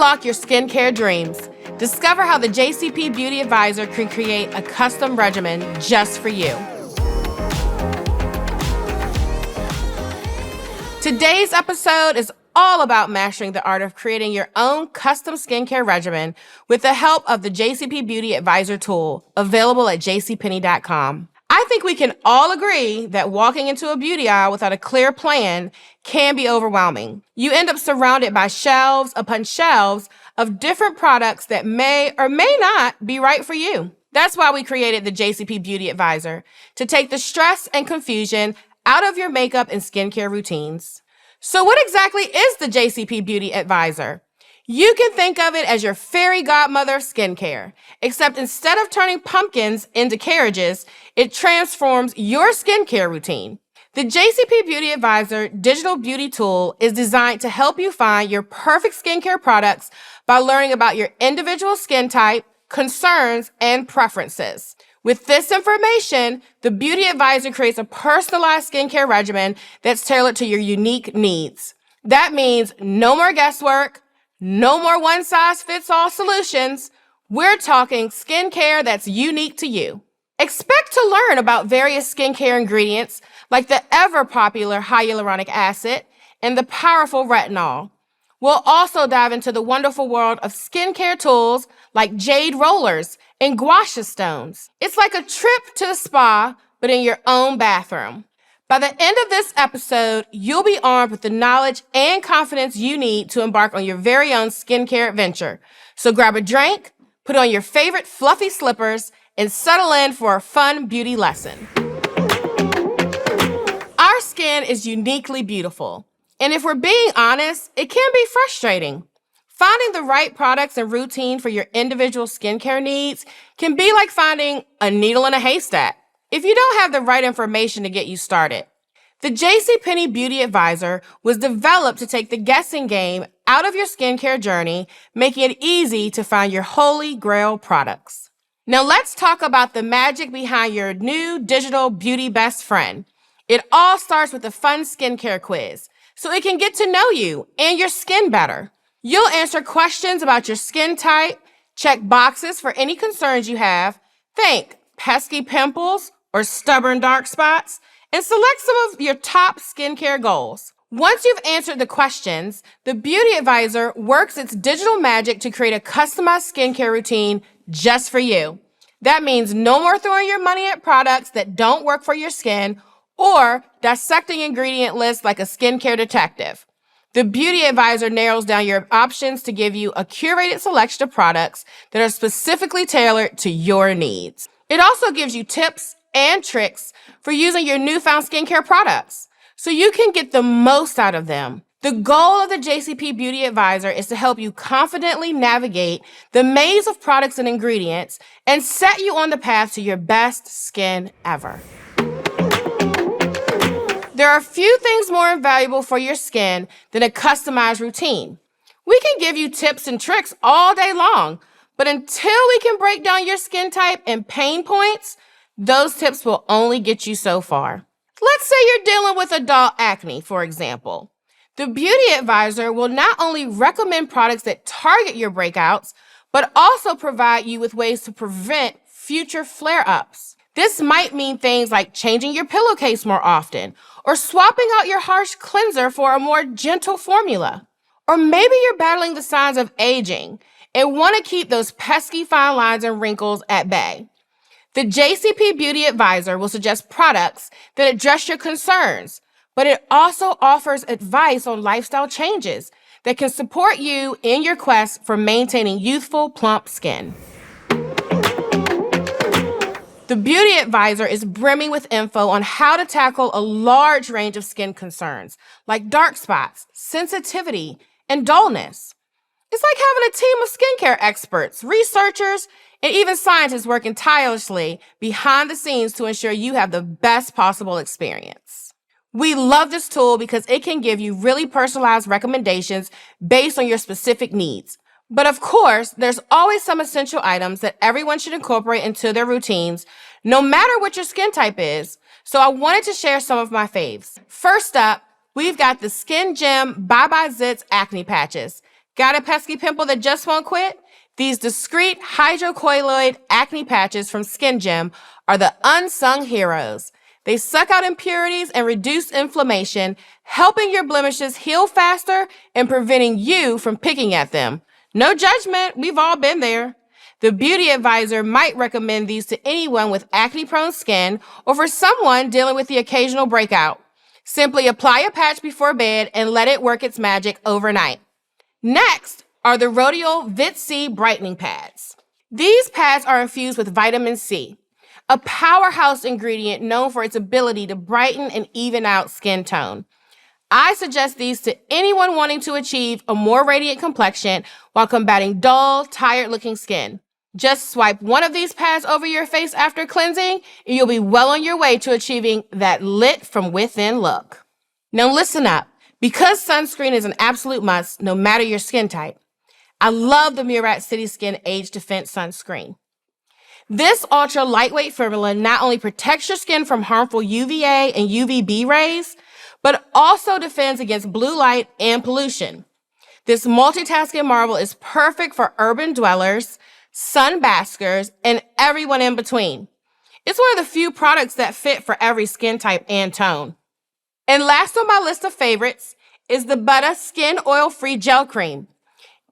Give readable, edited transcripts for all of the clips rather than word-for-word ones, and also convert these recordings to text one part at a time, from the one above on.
Unlock your skincare dreams. Discover how the JCP Beauty Advisor can create a custom regimen just for you. Today's episode is all about mastering the art of creating your own custom skincare regimen with the help of the JCP Beauty Advisor tool, available at jcpenney.com. I think we can all agree that walking into a beauty aisle without a clear plan can be overwhelming. You end up surrounded by shelves upon shelves of different products that may or may not be right for you. That's why we created the JCP Beauty Advisor, to take the stress and confusion out of your makeup and skincare routines. So what exactly is the JCP Beauty Advisor? You can think of it as your fairy godmother of skincare, except instead of turning pumpkins into carriages, it transforms your skincare routine. The JCP Beauty Advisor digital beauty tool is designed to help you find your perfect skincare products by learning about your individual skin type, concerns, and preferences. With this information, the Beauty Advisor creates a personalized skincare regimen that's tailored to your unique needs. That means no more guesswork, no more one-size-fits-all solutions. We're talking skincare that's unique to you. Expect to learn about various skincare ingredients like the ever-popular hyaluronic acid and the powerful retinol. We'll also dive into the wonderful world of skincare tools like jade rollers and gua sha stones. It's like a trip to the spa, but in your own bathroom. By the end of this episode, you'll be armed with the knowledge and confidence you need to embark on your very own skincare adventure. So grab a drink, put on your favorite fluffy slippers, and settle in for a fun beauty lesson. Our skin is uniquely beautiful. And if we're being honest, it can be frustrating. Finding the right products and routine for your individual skincare needs can be like finding a needle in a haystack if you don't have the right information to get you started. The JCPenney Beauty Advisor was developed to take the guessing game out of your skincare journey, making it easy to find your holy grail products. Now let's talk about the magic behind your new digital beauty best friend. It all starts with a fun skincare quiz, so it can get to know you and your skin better. You'll answer questions about your skin type, check boxes for any concerns you have, think pesky pimples or stubborn dark spots, and select some of your top skincare goals. Once you've answered the questions, the Beauty Advisor works its digital magic to create a customized skincare routine just for you. That means no more throwing your money at products that don't work for your skin or dissecting ingredient lists like a skincare detective. The Beauty Advisor narrows down your options to give you a curated selection of products that are specifically tailored to your needs. It also gives you tips and tricks for using your newfound skincare products, so you can get the most out of them. The goal of the JCP Beauty Advisor is to help you confidently navigate the maze of products and ingredients and set you on the path to your best skin ever. There are few things more invaluable for your skin than a customized routine. We can give you tips and tricks all day long, but until we can break down your skin type and pain points, those tips will only get you so far. Let's say you're dealing with adult acne, for example. The Beauty Advisor will not only recommend products that target your breakouts, but also provide you with ways to prevent future flare-ups. This might mean things like changing your pillowcase more often, or swapping out your harsh cleanser for a more gentle formula. Or maybe you're battling the signs of aging and want to keep those pesky fine lines and wrinkles at bay. The JCP Beauty Advisor will suggest products that address your concerns, but it also offers advice on lifestyle changes that can support you in your quest for maintaining youthful, plump skin. The Beauty Advisor is brimming with info on how to tackle a large range of skin concerns, like dark spots, sensitivity, and dullness. It's like having a team of skincare experts, researchers, and even scientists working tirelessly behind the scenes to ensure you have the best possible experience. We love this tool because it can give you really personalized recommendations based on your specific needs. But of course, there's always some essential items that everyone should incorporate into their routines, no matter what your skin type is. So I wanted to share some of my faves. First up, we've got the Skin Gem Bye Bye Zits Acne Patches. Got a pesky pimple that just won't quit? These discreet hydrocolloid acne patches from Skin Gem are the unsung heroes. They suck out impurities and reduce inflammation, helping your blemishes heal faster and preventing you from picking at them. No judgment, we've all been there. The beauty advisor might recommend these to anyone with acne-prone skin or for someone dealing with the occasional breakout. Simply apply a patch before bed and let it work its magic overnight. Next are the Rodial Vit C Brightening Pads. These pads are infused with vitamin C, a powerhouse ingredient known for its ability to brighten and even out skin tone. I suggest these to anyone wanting to achieve a more radiant complexion while combating dull, tired-looking skin. Just swipe one of these pads over your face after cleansing, and you'll be well on your way to achieving that lit from within look. Now listen up. Because sunscreen is an absolute must, no matter your skin type, I love the Murad City Skin Age Defense Sunscreen. This ultra lightweight formula not only protects your skin from harmful UVA and UVB rays, but also defends against blue light and pollution. This multitasking marvel is perfect for urban dwellers, sun baskers, and everyone in between. It's one of the few products that fit for every skin type and tone. And last on my list of favorites is the Buttah Skin Oil-Free Gel Cream.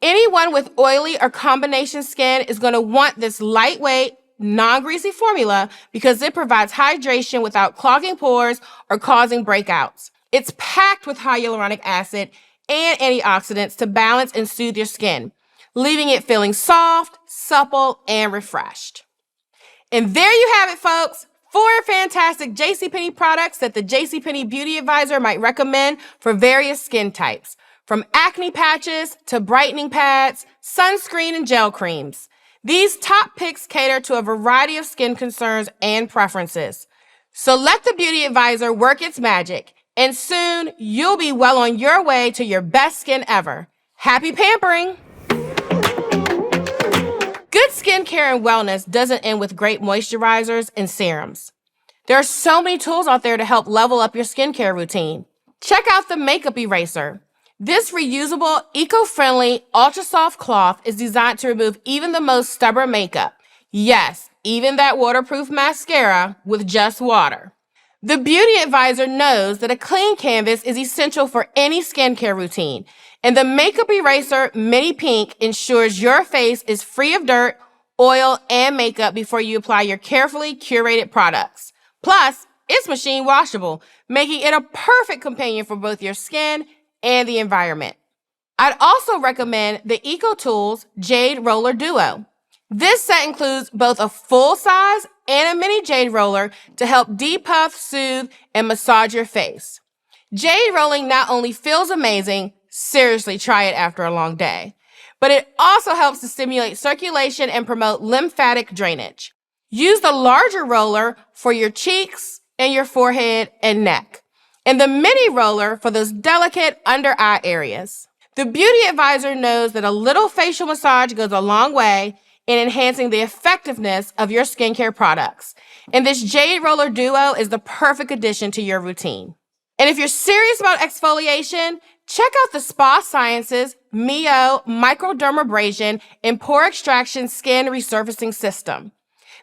Anyone with oily or combination skin is going to want this lightweight, non-greasy formula because it provides hydration without clogging pores or causing breakouts. It's packed with hyaluronic acid and antioxidants to balance and soothe your skin, leaving it feeling soft, supple, and refreshed. And there you have it, folks. 4 fantastic JCPenney products that the JCPenney Beauty Advisor might recommend for various skin types, from acne patches to brightening pads, sunscreen, and gel creams. These top picks cater to a variety of skin concerns and preferences. So let the Beauty Advisor work its magic, and soon you'll be well on your way to your best skin ever. Happy pampering! Good skincare and wellness doesn't end with great moisturizers and serums. There are so many tools out there to help level up your skincare routine. Check out the Makeup Eraser. This reusable, eco-friendly, ultra-soft cloth is designed to remove even the most stubborn makeup. Yes, even that waterproof mascara with just water. The Beauty Advisor knows that a clean canvas is essential for any skincare routine, and the Makeup Eraser Mini Pink ensures your face is free of dirt, oil, and makeup before you apply your carefully curated products. Plus, it's machine washable, making it a perfect companion for both your skin and the environment. I'd also recommend the EcoTools Jade Roller Duo. This set includes both a full-size and a mini jade roller to help depuff, soothe, and massage your face. Jade rolling not only feels amazing, seriously try it after a long day, but it also helps to stimulate circulation and promote lymphatic drainage. Use the larger roller for your cheeks and your forehead and neck, and the mini roller for those delicate under-eye areas. The Beauty Advisor knows that a little facial massage goes a long way in enhancing the effectiveness of your skincare products. And this Jade Roller Duo is the perfect addition to your routine. And if you're serious about exfoliation, check out the Spa Sciences Mio Microdermabrasion and Pore Extraction Skin Resurfacing System.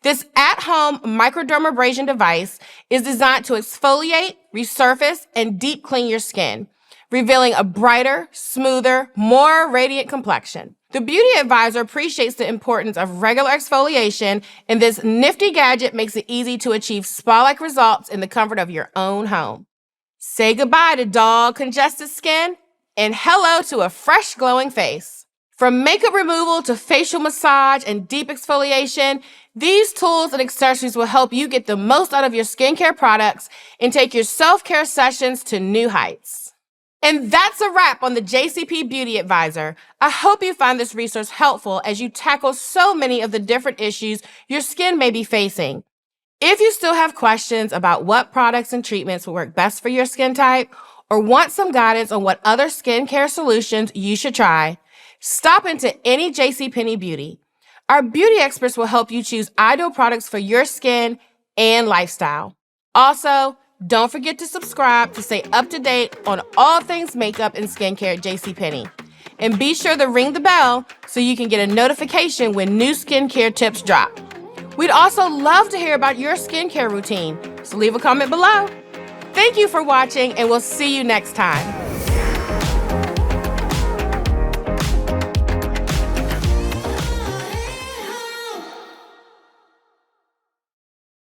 This at-home microdermabrasion device is designed to exfoliate, resurface, and deep clean your skin, revealing a brighter, smoother, more radiant complexion. The Beauty Advisor appreciates the importance of regular exfoliation, and this nifty gadget makes it easy to achieve spa-like results in the comfort of your own home. Say goodbye to dull, congested skin, and hello to a fresh, glowing face. From makeup removal to facial massage and deep exfoliation, these tools and accessories will help you get the most out of your skincare products and take your self-care sessions to new heights. And that's a wrap on the JCP Beauty Advisor. I hope you find this resource helpful as you tackle so many of the different issues your skin may be facing. If you still have questions about what products and treatments will work best for your skin type, or want some guidance on what other skincare solutions you should try, stop into any JCPenney Beauty. Our beauty experts will help you choose ideal products for your skin and lifestyle. Also, don't forget to subscribe to stay up to date on all things makeup and skincare at JCPenney. and be sure to ring the bell so you can get a notification when new skincare tips drop. We'd also love to hear about your skincare routine, so leave a comment below. Thank you for watching, and we'll see you next time.